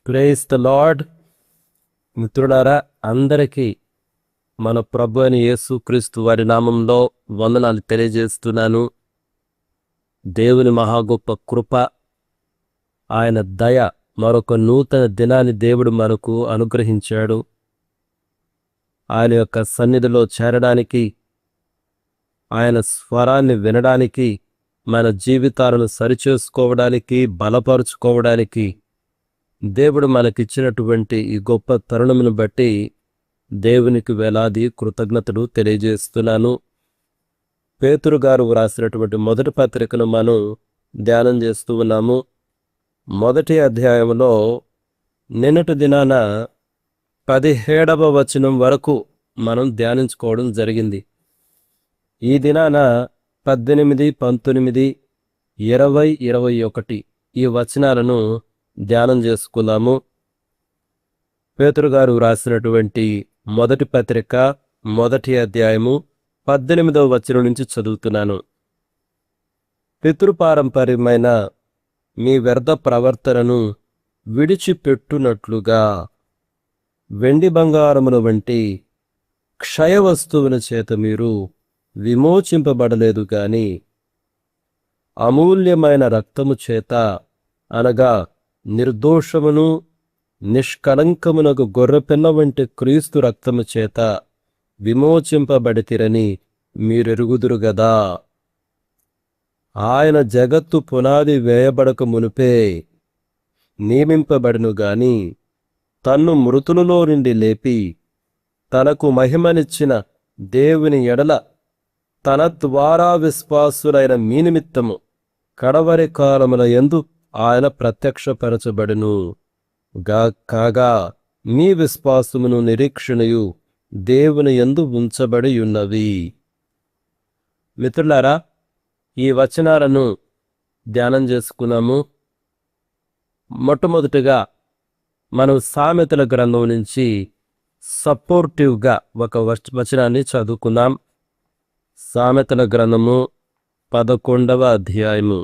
Praise the lord. మిత్రులారా, అందరికీ మన ప్రభు అయిన యేసుక్రీస్తు వారి నామంలో వందనాలు తెలియజేస్తున్నాను. దేవుని మహా గొప్ప కృప, ఆయన దయ, మరొక నూతన దినాన్ని దేవుడు మనకు అనుగ్రహించాడు. ఆయన యొక్క సన్నిధిలో చేరడానికి, ఆయన స్వరాన్ని వినడానికి, మన జీవితాలను సరిచేసుకోవడానికి, బలపరుచుకోవడానికి దేవుడు మనకిచ్చినటువంటి ఈ గొప్ప తరుణమును బట్టి దేవునికి వేలాది కృతజ్ఞతలు తెలియజేస్తున్నాను. పేతురు గారు వ్రాసినటువంటి మొదటి పత్రికను మనం ధ్యానం చేస్తూ ఉన్నాము. మొదటి అధ్యాయంలో నిన్నటి దినాన 17వ వచనం వరకు మనం ధ్యానించుకోవడం జరిగింది. ఈ దినాన 18, 19, 20, 21 ఈ వచనాలను ధ్యానం చేసుకుందాము. పేతురు గారు వ్రాసినటువంటి మొదటి పత్రిక మొదటి అధ్యాయము 18వ వచనం నుంచి చదువుతున్నాను. పితృపారంపర్యమైన మీ వ్యర్థ ప్రవర్తనను విడిచిపెట్టునట్లుగా వెండి బంగారముల వంటి క్షయ వస్తువుల చేత మీరు విమోచింపబడలేదు గాని అమూల్యమైన రక్తము చేత, అనగా నిర్దోషమును నిష్కళంకమునకు గొర్రెపిల్ల వంటి క్రీస్తు రక్తము చేత విమోచింపబడితిరని మీరెరుగుదురు గదా. ఆయన జగత్తు పునాది వేయబడక మునుపే నియమింపబడిను గాని తన్ను మృతులలో నుండి లేపి తనకు మహిమనిచ్చిన దేవుని ఎడల తన ద్వారా విశ్వాసులైన మీ నిమిత్తము కడవరి కాలముల యందు ఆయన ప్రత్యక్షపరచబడును. కాగా మీ విశ్వాసమును నిరీక్షణయు దేవుని యందు ఉంచబడి ఉన్నవి. మిత్రులారా, ఈ వచనాలను ధ్యానం చేసుకున్నాము. మొట్టమొదటిగా మనం సామెతల గ్రంథం నుంచి సపోర్టివ్గా ఒక వచనాన్ని చదువుకుందాం. సామెతల గ్రంథము 11వ అధ్యాయము.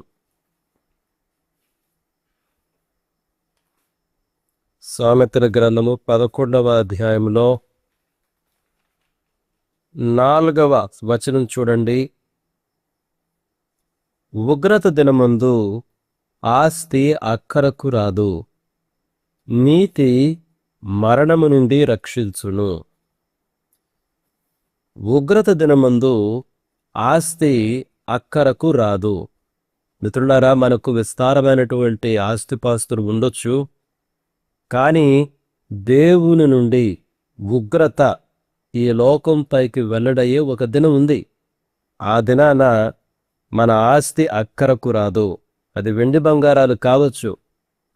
సామెతల గ్రంథము 11వ అధ్యాయంలో 4వ వచనం చూడండి. ఉగ్రత దినమందు ఆస్తి అక్కరకు రాదు, నీతి మరణము నుండి రక్షించును. ఉగ్రత దినమందు ఆస్తి అక్కరకు రాదు. మిత్రులారా, మనకు విస్తారమైనటువంటి ఆస్తిపాస్తులు ఉండొచ్చు, కానీ దేవుని నుండి ఉగ్రత ఈ లోకంపైకి వెల్లడయ్యే ఒక దినం ఉంది. ఆ దినాన మన ఆస్తి అక్కరకు రాదు. అది వెండి బంగారాలు కావచ్చు,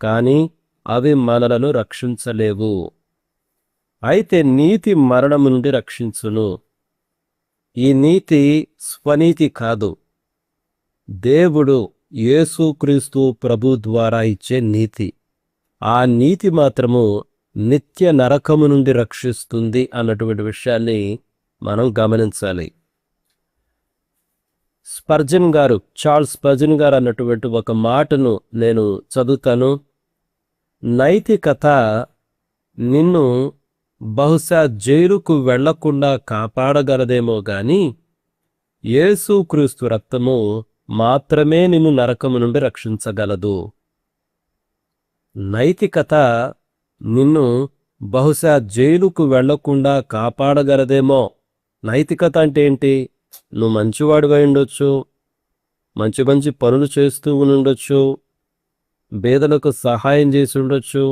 కానీ అవి మనలను రక్షించలేవు. అయితే నీతి మరణము నుండి రక్షించును. ఈ నీతి స్వనీతి కాదు, దేవుడు యేసుక్రీస్తు ప్రభు ద్వారా ఇచ్చే నీతి. ఆ నీతి మాత్రము నిత్య నరకము నుండి రక్షిస్తుంది అన్నటువంటి విషయాన్ని మనం గమనించాలి. చార్ల్స్ స్పర్జన్ గారు అన్నటువంటి ఒక మాటను నేను చదువుతాను. నైతికత నిన్ను బహుశా జైలుకు వెళ్లకుండా కాపాడగలదేమో గాని యేసుక్రీస్తు రక్తము మాత్రమే నిన్ను నరకము నుండి రక్షించగలదు. నైతికత నిన్ను బహుశా జైలుకు వెళ్లకుండా కాపాడగలదేమో. నైతికత అంటే ఏంటి? నువ్వు మంచివాడిగా ఉండొచ్చు, మంచి మంచి పనులు చేస్తూ ఉండొచ్చు, పేదలకు సహాయం చేసి ఉండొచ్చు,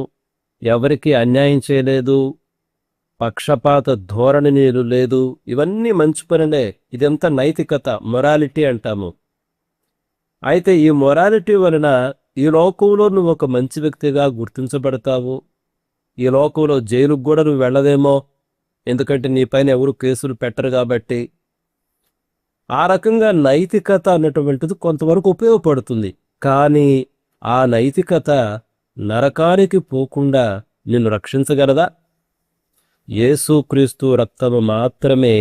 ఎవరికి అన్యాయం చేయలేదు, పక్షపాత ధోరణి నీరు లేదు. ఇవన్నీ మంచి పనులే. ఇదంతా నైతికత, మొరాలిటీ అంటాము. అయితే ఈ మొరాలిటీ వలన ఈ లోకంలో నువ్వు ఒక మంచి వ్యక్తిగా గుర్తించబడతావు. ఈ లోకంలో జైలుకు కూడా నువ్వు వెళ్ళదేమో, ఎందుకంటే నీ పైన ఎవరు కేసులు పెట్టరు కాబట్టి. ఆ రకంగా నైతికత అన్నటువంటిది కొంతవరకు ఉపయోగపడుతుంది. కానీ ఆ నైతికత నరకానికి పోకుండా నిన్ను రక్షించగలదా? యేసుక్రీస్తు రక్తము మాత్రమే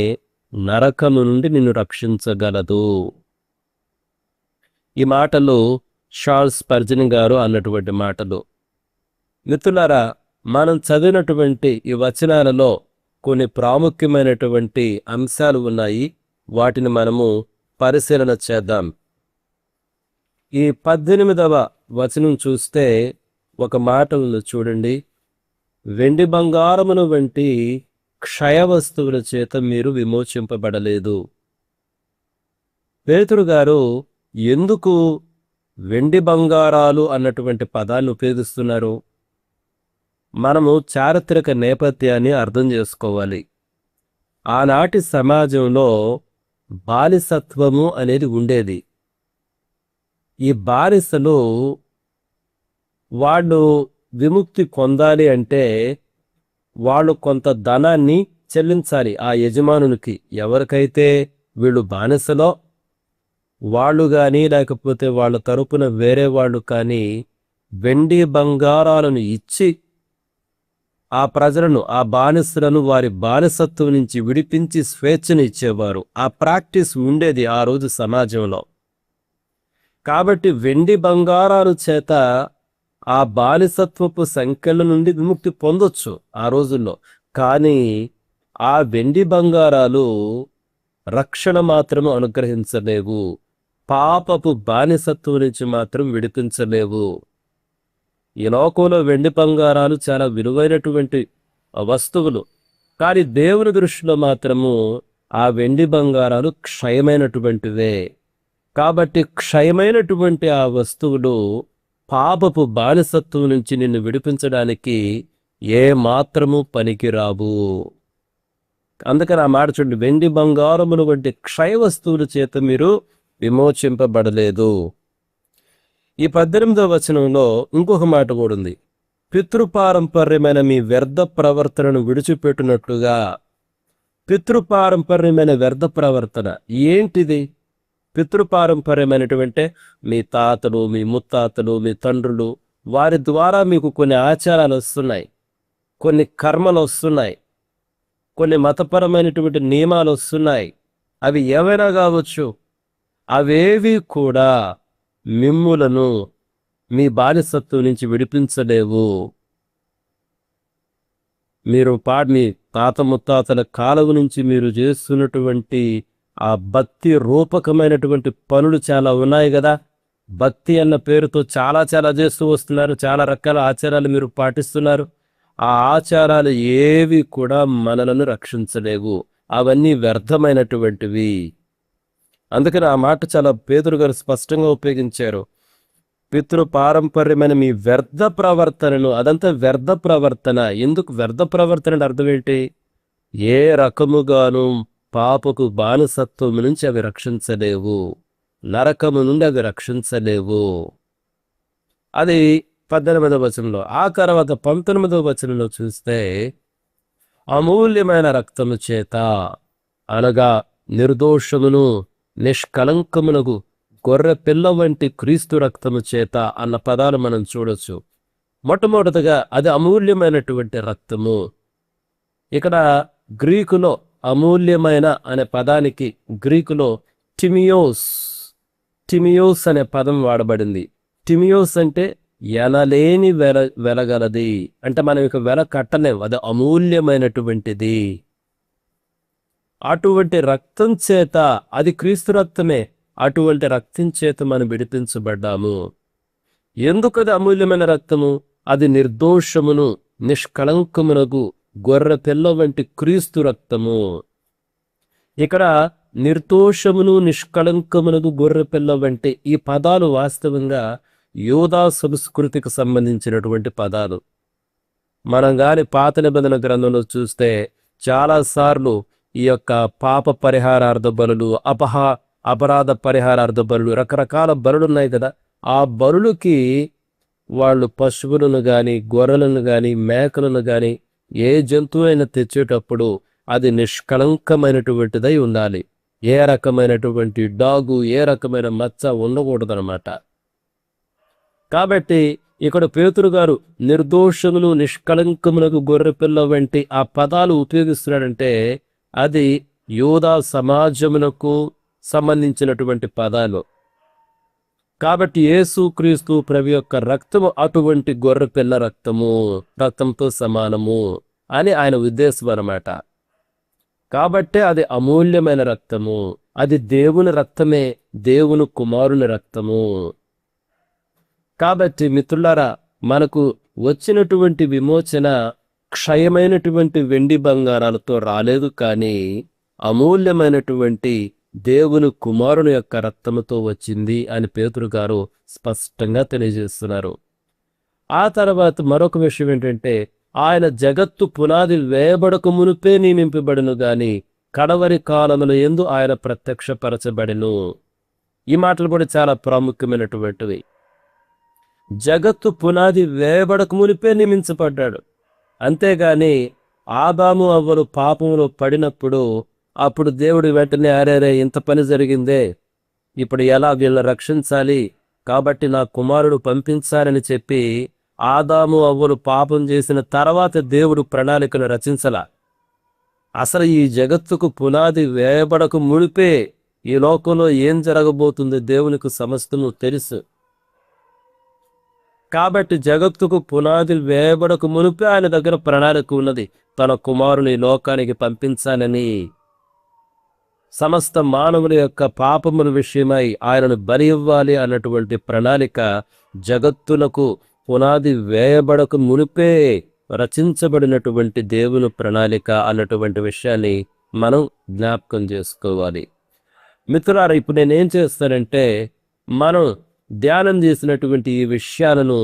నరకము నుండి నిన్ను రక్షించగలదు. ఈ మాటలు చార్ల్స్ స్పర్జన్ గారు అన్నటువంటి మాటలు. మిత్రులారా, మనం చదివినటువంటి ఈ వచనాలలో కొన్ని ప్రాముఖ్యమైనటువంటి అంశాలు ఉన్నాయి. వాటిని మనము పరిశీలన చేద్దాం. ఈ 18వ వచనం చూస్తే ఒక మాట ఉంది చూడండి. వెండి బంగారమును వంటి క్షయ వస్తువుల చేత మీరు విమోచింపబడలేదు. పేతురు గారు ఎందుకు వెండి బంగారాలు అన్నటువంటి పదాన్ని ఉపయోగిస్తున్నారు? మనము చారిత్రక నేపథ్యాన్ని అర్థం చేసుకోవాలి. ఆనాటి సమాజంలో బానిసత్వము అనేది ఉండేది. ఈ బానిసలు వాళ్ళు విముక్తి పొందాలి అంటే వాళ్ళు కొంత ధనాన్ని చెల్లించాలి ఆ యజమానునికి. ఎవరికైతే వీళ్ళు బానిసలో వాళ్ళు కానీ లేకపోతే వాళ్ళ తరపున వేరే వాళ్ళు కానీ వెండి బంగారాలను ఇచ్చి ఆ ప్రజలను, ఆ బానిసలను వారి బానిసత్వం నుంచి విడిపించి స్వేచ్ఛను ఇచ్చేవారు. ఆ ప్రాక్టీస్ ఉండేది ఆ రోజు సమాజంలో. కాబట్టి వెండి బంగారాల చేత ఆ బానిసత్వపు సంఖ్యల నుండి విముక్తి పొందొచ్చు ఆ రోజుల్లో. కానీ ఆ వెండి బంగారాలు రక్షణ మాత్రము అనుగ్రహించలేవు, పాపపు బానిసత్వం నుంచి మాత్రం విడిపించలేవు. ఈ లోకంలో వెండి బంగారాలు చాలా విలువైనటువంటి వస్తువులు. కానీ దేవుని దృష్టిలో మాత్రము ఆ వెండి బంగారాలు క్షయమైనటువంటివే. కాబట్టి క్షయమైనటువంటి ఆ వస్తువులు పాపపు బానిసత్వం నుంచి నిన్ను విడిపించడానికి ఏ మాత్రము పనికిరావు. అందుకని ఆ మాట చూడండి, వెండి బంగారములు వంటి క్షయ వస్తువుల చేత మీరు విమోచింపబడలేదు. ఈ 18వ వచనంలో ఇంకొక మాట కూడా ఉంది. పితృపారంపర్యమైన మీ వ్యర్థ ప్రవర్తనను విడిచిపెట్టినట్లుగా. పితృపారంపర్యమైన వ్యర్థ ప్రవర్తన ఏంటిది? పితృపారంపర్యమైనటువంటి మీ తాతలు, మీ ముత్తాతలు, మీ తండ్రులు, వారి ద్వారా మీకు కొన్ని ఆచారాలు వస్తున్నాయి, కొన్ని కర్మలు వస్తున్నాయి, కొన్ని మతపరమైనటువంటి నియమాలు వస్తున్నాయి. అవి ఏవైనా కావచ్చు. అవేవి కూడా మిమ్ములను మీ బానిసత్వం నుంచి విడిపించలేవు. మీరు మీ తాత ముత్తాతల కాలం నుంచి మీరు చేస్తున్నటువంటి ఆ భక్తి రూపకమైనటువంటి పనులు చాలా ఉన్నాయి కదా. భక్తి అన్న పేరుతో చాలా చాలా చేస్తూ వస్తున్నారు. చాలా రకాల ఆచారాలు మీరు పాటిస్తున్నారు. ఆ ఆచారాలు ఏవి కూడా మనలను రక్షించలేవు. అవన్నీ వ్యర్థమైనటువంటివి. అందుకని ఆ మాట చాలా పేతురు గారు స్పష్టంగా ఉపయోగించారు. పితృ పారంపర్యమైన మీ వ్యర్థ ప్రవర్తనను, అదంతా వ్యర్థ ప్రవర్తన. ఎందుకు వ్యర్థ ప్రవర్తన అర్థం ఏంటి? ఏ రకముగాను పాపకు బానిసత్వం నుంచి అవి రక్షించలేవు, నరకము నుండి అవి రక్షించలేవు. అది 18వ వచనంలో. ఆ తర్వాత 19వ వచనంలో చూస్తే అమూల్యమైన రక్తము చేత, అనగా నిర్దోషమును నిష్కలంకమునకు గొర్రె పిల్ల వంటి క్రీస్తు రక్తము చేత అన్న పదాలు మనం చూడొచ్చు. మొట్టమొదటిగా అది అమూల్యమైనటువంటి రక్తము. ఇక్కడ గ్రీకులో అమూల్యమైన అనే పదానికి గ్రీకులో టిమియోస్ అనే పదం వాడబడింది. టిమియోస్ అంటే ఎనలేని వెలగలది, అంటే మనం ఇక వెల కట్టలేము, అది అమూల్యమైనటువంటిది. అటువంటి రక్తం చేత, అది క్రీస్తు రక్తమే, అటువంటి రక్తం చేత మనం విడిపించబడ్డాము. ఎందుకు అది అమూల్యమైన రక్తము? అది నిర్దోషమును నిష్కళంకమునకు గొర్రె పిల్ల వంటి క్రీస్తు రక్తము. ఇక్కడ నిర్దోషమును నిష్కళంకమునకు గొర్రె పిల్ల వంటి ఈ పదాలు వాస్తవంగా యూదా సంస్కృతికి సంబంధించినటువంటి పదాలు. మనం గాని పాత నిబంధన గ్రంథంలో చూస్తే చాలాసార్లు ఈ యొక్క పాప పరిహారార్థ బలులు, అపరాధ పరిహారార్థ బలులు, రకరకాల బలులు ఉన్నాయి కదా. ఆ బలులకి వాళ్ళు పశువులను కానీ, గొర్రెలను కానీ, మేకలను కానీ, ఏ జంతువు అయినా తెచ్చేటప్పుడు అది నిష్కళంకమైనటువంటిదై ఉండాలి. ఏ రకమైనటువంటి డాగు, ఏ రకమైన మచ్చ ఉండకూడదనమాట. కాబట్టి ఇక్కడ పేతురు గారు నిర్దోషములు నిష్కళంకములకు గొర్రెపిల్ల వంటి ఆ పదాలు ఉపయోగిస్తున్నాడంటే అది యూదా సమాజమునకు సంబంధించినటువంటి పదాలు. కాబట్టి యేసుక్రీస్తు ప్రభు యొక్క రక్తము అటువంటి గొర్రె పిల్ల రక్తంతో సమానము అని ఆయన ఉద్దేశం అన్నమాట. కాబట్టే అది అమూల్యమైన రక్తము, అది దేవుని రక్తమే, దేవుని కుమారుని రక్తము. కాబట్టి మిత్రులారా, మనకు వచ్చినటువంటి విమోచన క్షయమైనటువంటి వెండి బంగారాలతో రాలేదు, కానీ అమూల్యమైనటువంటి దేవుని కుమారుని యొక్క రక్తముతో వచ్చింది అని పేతురు గారు స్పష్టంగా తెలియజేస్తున్నారు. ఆ తర్వాత మరొక విషయం ఏంటంటే, ఆయన జగత్తు పునాది వేయబడక మునుపే నియమింపబడిను గాని కడవరి కాలముల యందు ఆయన ప్రత్యక్షపరచబడిను. ఈ మాటలు కూడా చాలా ప్రాముఖ్యమైనటువంటివి. జగత్తు పునాది వేయబడక మునిపే నియమించబడ్డాడు. అంతేగాని ఆదాము అవ్వలు పాపంలో పడినప్పుడు అప్పుడు దేవుడు వెంటనే అరేరే ఇంత పని జరిగిందే, ఇప్పుడు ఎలా వీళ్ళని రక్షించాలి, కాబట్టి నా కుమారుడు పంపించాలని చెప్పి ఆదాము అవ్వలు పాపం చేసిన తర్వాత దేవుడు ప్రణాళికను రచించలా. అసలు ఈ జగత్తుకు పునాది వేయబడక మునిపే ఈ లోకంలో ఏం జరగబోతుంది దేవునికి సమస్తము తెలుసు. కాబట్టి జగత్తుకు పునాది వేయబడక మునిపే ఆయన దగ్గర ప్రణాళిక ఉన్నది, తన కుమారుని లోకానికి పంపించాలని. సమస్త మానవుల యొక్క పాపముల విషయమై ఆయనను బలి ఇవ్వాలి అన్నటువంటి ప్రణాళిక జగత్తులకు పునాది వేయబడక మునిపే రచించబడినటువంటి దేవుని ప్రణాళిక అన్నటువంటి విషయాన్ని మనం జ్ఞాపకం చేసుకోవాలి. మిత్రులారా, ఇప్పుడు నేనేం చేస్తానంటే, మనం ధ్యానం చేసినటువంటి ఈ విషయాలను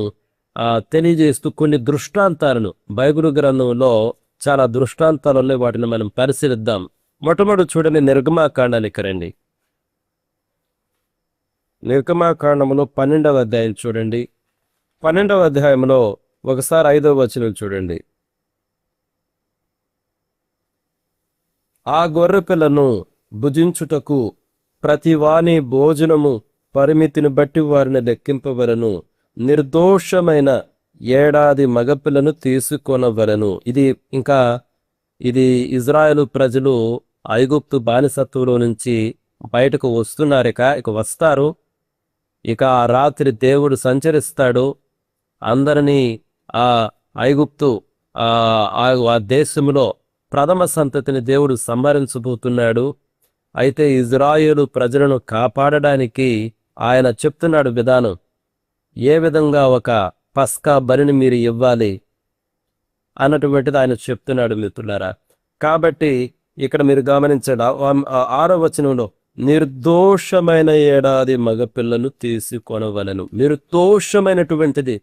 తెలియజేస్తూ కొన్ని దృష్టాంతాలను, బైబిల్ గ్రంథంలో చాలా దృష్టాంతాలు ఉన్నాయి, వాటిని మనం పరిశీలిద్దాం. మొట్టమొదటి చూడండి, నిర్గమాకాండానికి రండి. నిర్గమాకాండంలో 12వ అధ్యాయం చూడండి. 12వ అధ్యాయంలో ఒకసారి 5వ వచనం చూడండి. ఆ గొర్రె పిల్లను భుజించుటకు ప్రతివాని భోజనము పరిమితిని బట్టి వారిని లెక్కింపవలను, నిర్దోషమైన ఏడాది మగపిల్లను తీసుకొనవలను. ఇది ఇజ్రాయేలు ప్రజలు ఐగుప్తు బానిసత్వంలో నుంచి బయటకు వస్తున్నారు. ఇక వస్తారు. ఇక ఆ రాత్రి దేవుడు సంచరిస్తాడు, అందరినీ ఆ ఐగుప్తు ఆ దేశంలో ప్రథమ సంతతిని దేవుడు సంహరించబోతున్నాడు. అయితే ఇజ్రాయేలు ప్రజలను కాపాడడానికి ఆయన చెప్తున్నాడు విధానం, ఏ విధంగా ఒక పస్కా బలిని మీరు ఇవ్వాలి అన్నటువంటిది ఆయన చెప్తున్నాడు మిత్రులారా. కాబట్టి ఇక్కడ మీరు గమనించండి, 6వ వచనంలో నిర్దోషమైన ఏడాది మగపిల్లను తీసుకొనవలెను. నిర్దోషమైనటువంటిది,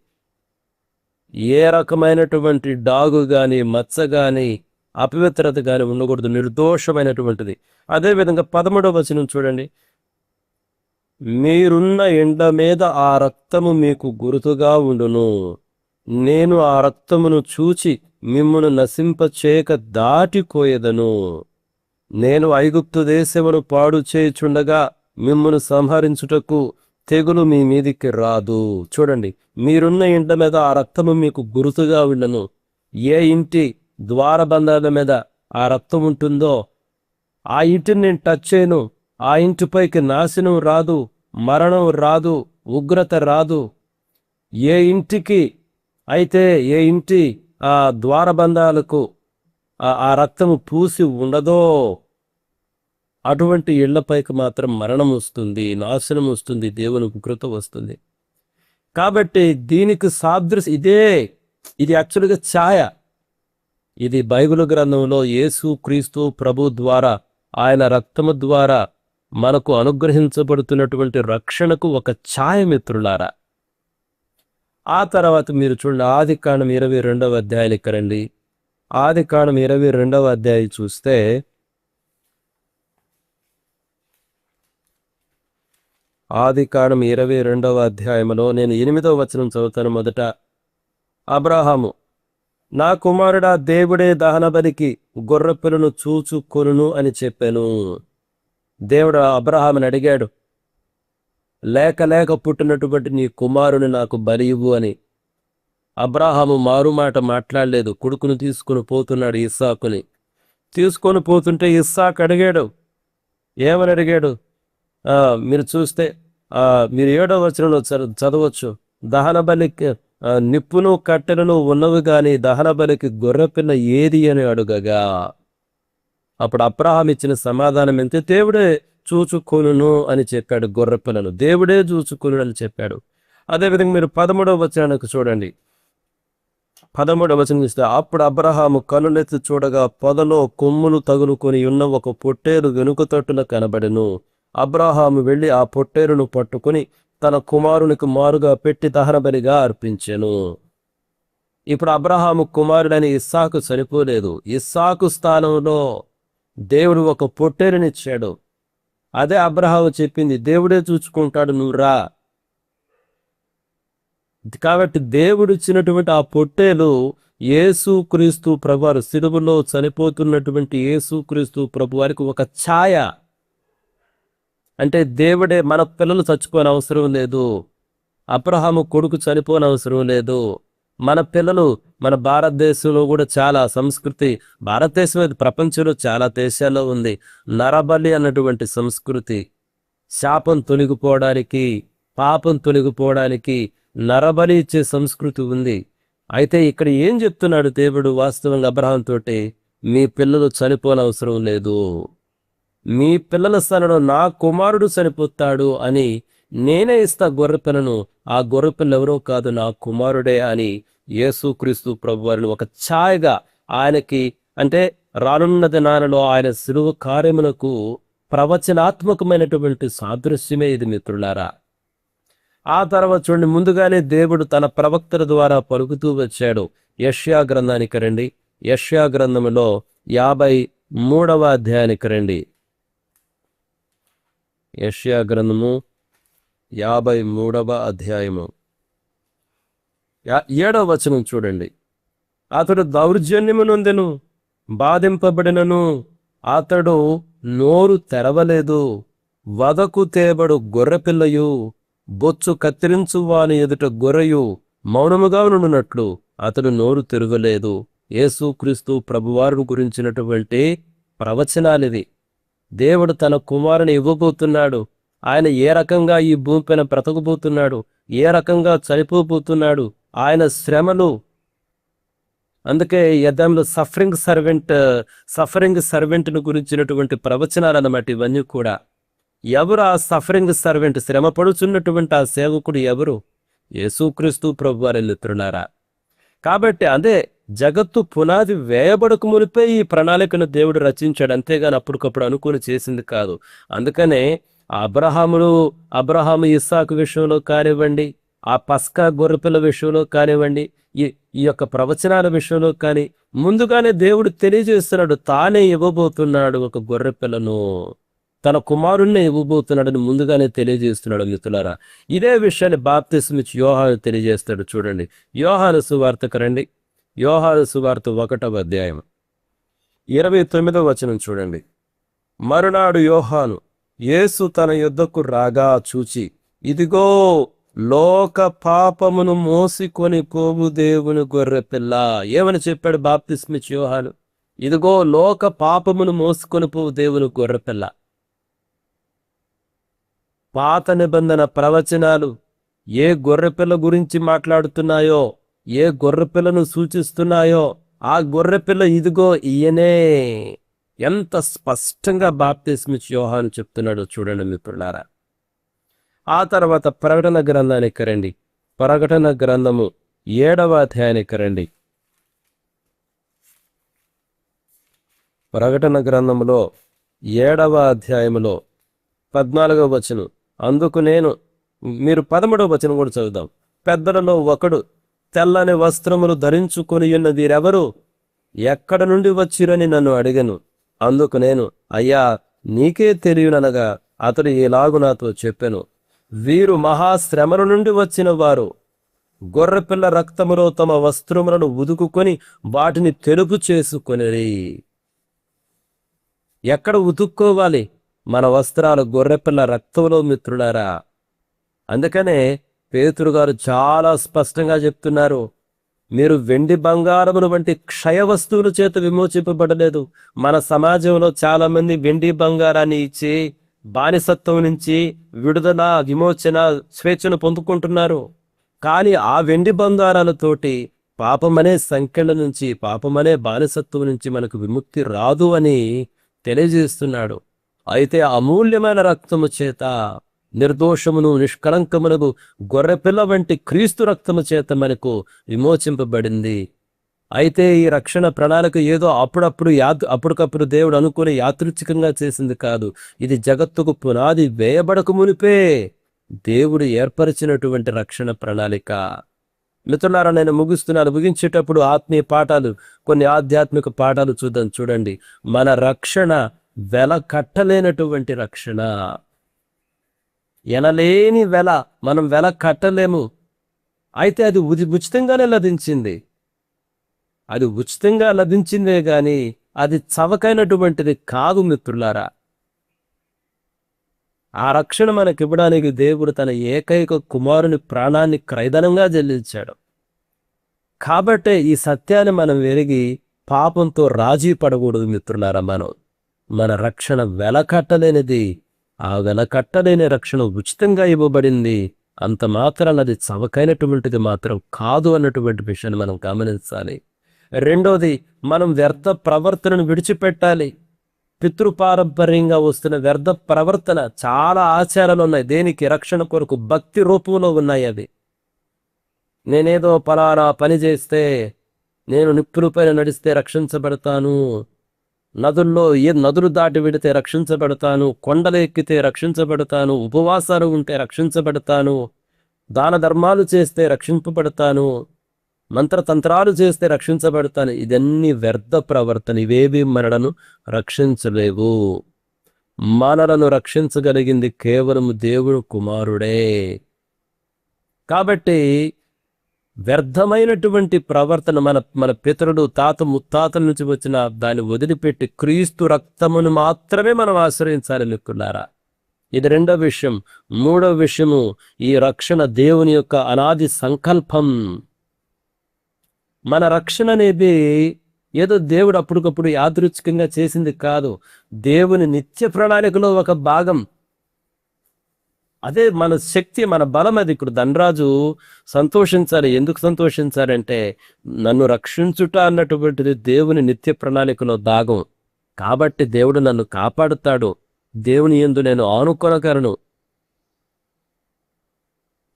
ఏ రకమైనటువంటి డాగు గాని మచ్చ గాని అపవిత్రత గాని ఉండకూడదు, నిర్దోషమైనటువంటిది. అదేవిధంగా 13వ వచనం చూడండి, మీరున్న ఎండ మీద ఆ రక్తము మీకు గుర్తుగా ఉండును, నేను ఆ రక్తమును చూచి మిమ్మును నశింపచేయక దాటిపోయేదను, నేను ఐగుప్తు దేశమును పాడు చేయుచుండగా మిమ్మును సంహరించుటకు తెగులు మీ మీదికి రాదు. చూడండి, మీరున్న ఇంటి మీద ఆ రక్తము మీకు గుర్తుగా ఉండను. ఏ ఇంటి ద్వారబంధాల మీద ఆ రక్తం ఉంటుందో ఆ ఇంటిని నేను టచ్ చేయను, ఆ ఇంటిపైకి నాశనం రాదు, మరణం రాదు, ఉగ్రత రాదు. ఏ ఇంటికి అయితే ఏ ఇంటి ఆ ద్వారబంధాలకు ఆ రక్తము పూసి ఉండదో అటువంటి ఇళ్లపైకి మాత్రం మరణం వస్తుంది, నాశనం వస్తుంది, దేవుని ఉగ్రత వస్తుంది. కాబట్టి దీనికి ఇది యాక్చువల్గా ఛాయ. ఇది బైబిల్ గ్రంథంలో యేసు క్రీస్తు ప్రభు ద్వారా, ఆయన రక్తము ద్వారా మనకు అనుగ్రహించబడుతున్నటువంటి రక్షణకు ఒక ఛాయ మిత్రులారా. ఆ తర్వాత మీరు చూడండి, ఆదికాండం 22వ అధ్యాయానికి రండి. ఆదికాండం 22వ అధ్యాయం చూస్తే ఆదికాండం 22వ అధ్యాయంలో నేను 8వ వచనం చదువుతాను. మొదట, అబ్రహాము, నా కుమారుడా, దేవుడే దహనబలికి గొర్రెపిల్లను చూచుకొనును అని చెప్పాను. దేవుడు అబ్రహాముని అడిగాడు, లేక పుట్టినటువంటి నీ కుమారుని నాకు బలి ఇవ్వు అని. అబ్రహాము మారుమాట మాట్లాడలేదు. కొడుకును తీసుకుని పోతున్నాడు, ఇస్సాకుని తీసుకొని పోతుంటే ఇస్సాకు అడిగాడు. ఏమని అడిగాడు? మీరు చూస్తే మీరు 7వ వచనంలో చదవచ్చు. దహన బలికి నిప్పును కట్టెలను ఉన్నవి గాని దహన బలికి గొర్రెపిల్ల ఏది అని అడుగగా అప్పుడు అబ్రహాం ఇచ్చిన సమాధానం ఏంటి? దేవుడే చూచుకొనును అని చెప్పాడు. గొర్రెపిల్లను దేవుడే చూచుకొను అని చెప్పాడు. అదేవిధంగా మీరు 13వ వచనానికి చూడండి. 13వ వచనం చూస్తే అప్పుడు అబ్రహాము కనులెత్తి చూడగా పొదలో కొమ్ములు తగులుకొని ఉన్న ఒక పొట్టేలు వెనుక తట్టున కనబడెను. అబ్రహాము వెళ్ళి ఆ పొట్టేలును పట్టుకుని తన కుమారునికి మారుగా పెట్టి దహనబలిగా అర్పించెను. ఇప్పుడు అబ్రహాము కుమారుడని ఇస్సాకు చనిపోలేదు. ఇస్సాకు స్థానంలో దేవుడు ఒక పొట్టేలునిచ్చాడు. అదే అబ్రహాము చెప్పింది, దేవుడే చూచుకుంటాడు, నువ్వు రా. కాబట్టి దేవుడు ఇచ్చినటువంటి ఆ పొట్టేలు యేసు క్రీస్తు ప్రభువారు, సిలువలో చనిపోతున్నటువంటి యేసు క్రీస్తు ప్రభువారికి ఒక ఛాయ. అంటే దేవుడే, మన పిల్లలు చచ్చిపోని అవసరం లేదు, అబ్రహాము కొడుకు చనిపోని అవసరం లేదు. మన పిల్లలు, మన భారతదేశంలో కూడా చాలా సంస్కృతి, భారతదేశం ప్రపంచంలో చాలా దేశాల్లో ఉంది నరబలి అన్నటువంటి సంస్కృతి. శాపం తొలగిపోవడానికి, పాపం తొలగిపోవడానికి నరబలి ఇచ్చే సంస్కృతి ఉంది. అయితే ఇక్కడ ఏం చెప్తున్నాడు దేవుడు వాస్తవంగా అబ్రహాం తోటి? మీ పిల్లలు చనిపోనవసరం లేదు, మీ పిల్లల స్థానంలో నా కుమారుడు చనిపోతాడు అని నేనే ఇస్తా గొర్రెపిల్లను. ఆ గొర్రెపిల్ల ఎవరో కాదు, నా కుమారుడే అని యేసుక్రీస్తు ప్రభువారిని ఒక ఛాయగా ఆయనకి, అంటే రానున్న దినాలలో ఆయన శిలువ కార్యములకు ప్రవచనాత్మకమైనటువంటి సాదృశ్యమే ఇది మిత్రులారా. ఆ తర్వాత చూడండి, ముందుగానే దేవుడు తన ప్రవక్తల ద్వారా పలుకుతూ వచ్చాడు. యెషయా గ్రంథానికి రండి. యెషయా గ్రంథములో 53వ అధ్యాయానికి రండి. యెషయా గ్రంథము 53వ అధ్యాయము 7వ వచనం చూడండి. అతడు దౌర్జన్యము నొందెను, బాధింపబడినను అతడు నోరు తెరవలేదు. వదకు తేబడు గొర్రెపిల్లయు బొచ్చు కత్తిరించు వాని ఎదుట గొర్రెయు మౌనముగా నుండినట్లు అతడు నోరు తెరవలేదు. యేసుక్రీస్తు ప్రభువారు గురించినటువంటి ప్రవచనాలిది. దేవుడు తన కుమారుని ఇవ్వబోతున్నాడు. ఆయన ఏ రకంగా ఈ భూమిపైన బ్రతకబోతున్నాడు, ఏ రకంగా చనిపోబోతున్నాడు, ఆయన శ్రమలు. అందుకే యెదాంలో సఫరింగ్ సర్వెంట్ను గురించినటువంటి ప్రవచనాలు అన్నమాట ఇవన్నీ కూడా. ఎవరు ఆ సఫరింగ్ సర్వెంట్? శ్రమ పడుచున్నటువంటి ఆ సేవకుడు ఎవరు? యేసుక్రీస్తు ప్రభువారి మిత్రులారా. కాబట్టి అదే జగత్తు పునాది వేయబడక మునిపే ఈ ప్రణాళికను దేవుడు రచించాడు, అంతేగాని అప్పటికప్పుడు అనుకుని చేసింది కాదు. అందుకనే అబ్రహాము ఇస్సాకు విషయంలో కానివ్వండి, ఆ పస్కా గొర్రెపిల్ల విషయంలో కానివ్వండి, ఈ యొక్క ప్రవచనాల విషయంలో కానీ ముందుగానే దేవుడు తెలియజేస్తున్నాడు. తానే ఇవ్వబోతున్నాడు ఒక గొర్రెపిల్లను, తన కుమారుణ్ణి ఇవ్వబోతున్నాడని ముందుగానే తెలియజేస్తున్నాడు మిత్రులారా. ఇదే విషయాన్ని బాప్తిస్మిచ్చి యోహాను తెలియజేస్తాడు. చూడండి, యోహాను సువార్తకు రండి. యోహాను సువార్త 1వ అధ్యాయం 29వ వచనం చూడండి. మరునాడు యోహాను యేసు తన యొద్దకు రాగా చూచి, ఇదిగో లోక పాపమును మోసికొని పోవు దేవుని గొర్రెపిల్ల. ఏమని చెప్పాడు బాప్తిస్మిచ్చి యోహాను? ఇదిగో లోక పాపమును మోసుకొని పోవు దేవుని గొర్రెపిల్ల. పాత నిబంధన ప్రవచనాలు ఏ గొర్రెపిల్ల గురించి మాట్లాడుతున్నాయో, ఏ గొర్రెపిల్లను సూచిస్తున్నాయో, ఆ గొర్రెపిల్ల ఇదిగో ఈయనే. ఎంత స్పష్టంగా బాప్తిస్మిచ్చి యోహాను చెప్తున్నాడో చూడండి మిత్రులారా. ఆ తర్వాత ప్రకటన గ్రంథానికి రండి. ప్రకటన గ్రంథము 7వ అధ్యాయానికి రండి. ప్రకటన గ్రంథములో 7వ అధ్యాయములో 14వ వచనం. అందుకు నేను, మీరు 13వ వచనం కూడా చదువుదాం. పెద్దలలో ఒకడు తెల్లని వస్త్రములు ధరించుకొని ఉన్న వీరెవరు, ఎక్కడ నుండి వచ్చిరని నన్ను అడిగను. అందుకు నేను, అయ్యా నీకే తెలియననగా అతడు ఇలాగు నాతో చెప్పెను, వీరు మహాశ్రమల నుండి వచ్చిన వారు. గొర్రెపిల్ల రక్తములో తమ వస్త్రములను ఉదుకుకొని వాటిని తెలుపు చేసుకొనిరి. ఎక్కడ ఉతుక్కోవాలి మన వస్త్రాలు? గొర్రెపిల్ల రక్తంలో మిత్రులారా. అందుకనే పేతురు గారు చాలా స్పష్టంగా చెప్తున్నారు, మీరు వెండి బంగారములు వంటి క్షయ వస్తువుల చేత విమోచింపబడలేదు. మన సమాజంలో చాలా మంది వెండి బంగారాన్ని ఇచ్చి బానిసత్వం నుంచి విడుదల, విమోచన, స్వేచ్ఛను పొందుకుంటున్నారు. కానీ ఆ వెండి బంగారాలతోటి పాపమనే సంకెళ్ళ నుంచి, పాపమనే బానిసత్వం నుంచి మనకు విముక్తి రాదు అని తెలియజేస్తున్నాడు. అయితే అమూల్యమైన రక్తము చేత, నిర్దోషమును నిష్కళంకమునకు గొర్రెపిల్ల వంటి క్రీస్తు రక్తము చేత మనకు విమోచింపబడింది. అయితే ఈ రక్షణ ప్రణాళిక ఏదో అప్పటికప్పుడు దేవుడు అనుకుని యాదృచ్ఛికంగా చేసింది కాదు. ఇది జగత్తుకు పునాది వేయబడక మునిపే దేవుడు ఏర్పరిచినటువంటి రక్షణ ప్రణాళిక. మిత్రులారా, నేను ముగించేటప్పుడు ఆత్మీయ పాఠాలు, కొన్ని ఆధ్యాత్మిక పాఠాలు చూడండి. మన రక్షణ వెల కట్టలేనటువంటి రక్షణ. ఎనలేని వెల, మనం వెల కట్టలేము. అయితే అది ఉచితంగానే లభించింది. అది ఉచితంగా లభించిందే గాని అది చవకైనటువంటిది కాదు మిత్రులారా. ఆ రక్షణ మనకివ్వడానికి దేవుడు తన ఏకైక కుమారుని ప్రాణాన్ని క్రయధనంగా చెల్లించాడు. కాబట్టే ఈ సత్యాన్ని మనం ఎరిగి పాపంతో రాజీ పడకూడదు మిత్రులారా. మన రక్షణ వెలకట్టలేనిది. ఆ వెలకట్టలేని రక్షణ ఉచితంగా ఇవ్వబడింది. అంత మాత్రాన అది చవకైనటువంటిది మాత్రం కాదు అన్నటువంటి విషయాన్ని మనం గమనించాలి. రెండోది, మనం వ్యర్థ ప్రవర్తనను విడిచిపెట్టాలి. పితృపారంపర్యంగా వస్తున్న వ్యర్థ ప్రవర్తన, చాలా ఆచారాలు ఉన్నాయి దేనికి, రక్షణ కొరకు భక్తి రూపంలో ఉన్నాయి. అవి నేనేదో పలానా పని చేస్తే, నేను నిప్పుల పైన నడిస్తే రక్షించబడతాను, నదులు దాటి వెడితే రక్షించబడతాను, కొండలు ఎక్కితే రక్షించబడతాను, ఉపవాసాలు ఉంటే రక్షించబడతాను, దాన ధర్మాలు చేస్తే రక్షింపబడతాను, మంత్రతంత్రాలు చేస్తే రక్షించబడతాను. ఇదన్నీ వ్యర్థ ప్రవర్తన. ఇవేవి మనలను రక్షించలేవు. మనలను రక్షించగలిగింది కేవలం దేవుడు కుమారుడే. కాబట్టి వ్యర్థమైనటువంటి ప్రవర్తన, మన పితరుడు, ముత్తాతల నుంచి వచ్చిన దాన్ని వదిలిపెట్టి క్రీస్తు రక్తమును మాత్రమే మనం ఆశ్రయించాలి మిత్రులారా. ఇది రెండో విషయం. మూడో విషయము, ఈ రక్షణ దేవుని యొక్క అనాది సంకల్పం. మన రక్షణ అనేది ఏదో దేవుడు అప్పటికప్పుడు యాదృచ్ఛికంగా చేసింది కాదు. దేవుని నిత్య ప్రణాళికలో ఒక భాగం. అదే మన శక్తి, మన బలం. అది ఇప్పుడు ధనరాజు సంతోషించాలి. ఎందుకు సంతోషించాలంటే, నన్ను రక్షించుట అన్నటువంటిది దేవుని నిత్య ప్రణాళికలో భాగం. కాబట్టి దేవుడు నన్ను కాపాడుతాడు. దేవుని యందు నేను ఆనుకొనగలను.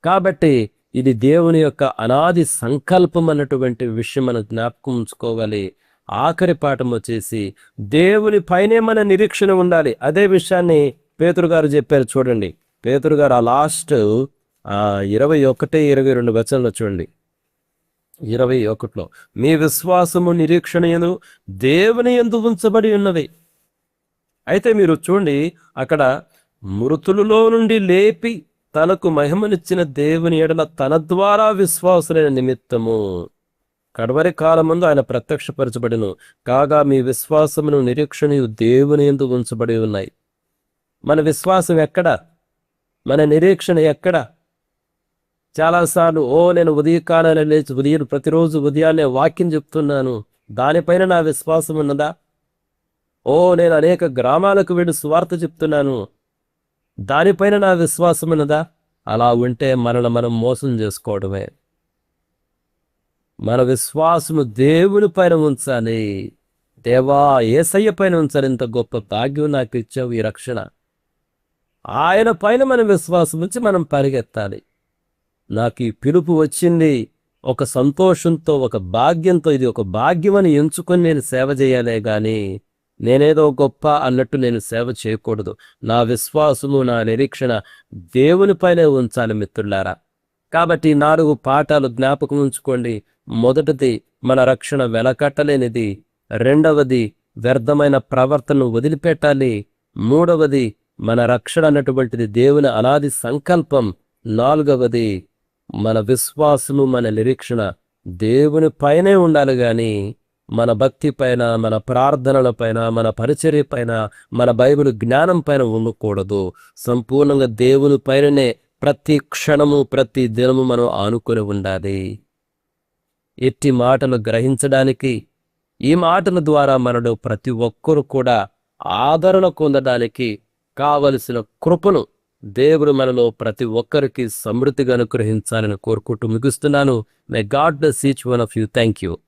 కాబట్టి ఇది దేవుని యొక్క అనాది సంకల్పం అన్నటువంటి విషయం మనం జ్ఞాపకం ఉంచుకోవాలి. ఆఖరి పాఠం వచ్చేసి, దేవుని పైనే మన నిరీక్షణ ఉండాలి. అదే విషయాన్ని పేతురు గారు చెప్పారు. చూడండి, పేతురు గారు ఆ లాస్ట్ 21-22 వచనంలో చూడండి. 21లో, మీ విశ్వాసము నిరీక్షణ యందు దేవుని యందు ఉంచబడి ఉన్నది. అయితే మీరు చూడండి, అక్కడ మృతులలో నుండి లేపి తనకు మహిమనిచ్చిన దేవుని ఎడల తన ద్వారా విశ్వాసులైన నిమిత్తము కడవరి కాలమందు ఆయన ప్రత్యక్షపరచబడిను కాగా మీ విశ్వాసమును నిరీక్షణయు దేవుని యందు ఉంచబడి ఉన్నాయి. మన విశ్వాసం ఎక్కడ? మన నిరీక్షణ ఎక్కడ? చాలాసార్లు నేను ఉదయకాలాన్ని లేచి ప్రతిరోజు ఉదయాన్నే వాక్యం చెప్తున్నాను, దానిపైన నా విశ్వాసం ఉన్నదా? నేను అనేక గ్రామాలకు వెళ్ళి సువార్త చెప్తున్నాను, దానిపైన నా విశ్వాసం ఉన్నదా? అలా ఉంటే మనల్ని మనం మోసం చేసుకోవడమే. మన విశ్వాసము దేవుని పైన ఉంచాలి. దేవా, యేసయ్య పైన ఉంచాలి. ఇంత గొప్ప భాగ్యం నాకు ఇచ్చావు, ఈ రక్షణ. ఆయన పైన మన విశ్వాసం ఉంచి మనం పరిగెత్తాలి. నాకు ఈ పిలుపు వచ్చింది ఒక సంతోషంతో, ఒక భాగ్యంతో. ఇది ఒక భాగ్యం అని ఎంచుకొని నేను సేవ చేయాలే గాని నేనేదో గొప్ప అన్నట్టు నేను సేవ చేయకూడదు. నా విశ్వాసము, నా నిరీక్షణ దేవునిపైనే ఉంచాలి మిత్రులారా. కాబట్టి 4 పాఠాలు జ్ఞాపకం ఉంచుకోండి. మొదటిది, మన రక్షణ వెలకట్టలేనిది. రెండవది, వ్యర్థమైన ప్రవర్తనను వదిలిపెట్టాలి. మూడవది, మన రక్షణ అన్నటువంటిది దేవుని అనాది సంకల్పం. నాలుగవది, మన విశ్వాసము, మన నిరీక్షణ దేవుని పైనే ఉండాలి గాని మన భక్తి పైన, మన ప్రార్థనల పైన, మన పరిచర్య పైన, మన బైబిల్ జ్ఞానం పైన ఉండకూడదు. సంపూర్ణంగా దేవుని పైననే ప్రతి క్షణము, ప్రతి దినము మనం ఆనుకొని ఉండాలి. ఎట్టి మాటలు గ్రహించడానికి, ఈ మాటల ద్వారా మనలో ప్రతి ఒక్కరు కూడా ఆదరణ పొందడానికి కావలసిన కృపను దేవుడు మనలో ప్రతి ఒక్కరికి సమృద్ధిగా అనుగ్రహించాలని కోరుకుంటూ ముగిస్తున్నాను. May God bless each one of you. Thank you.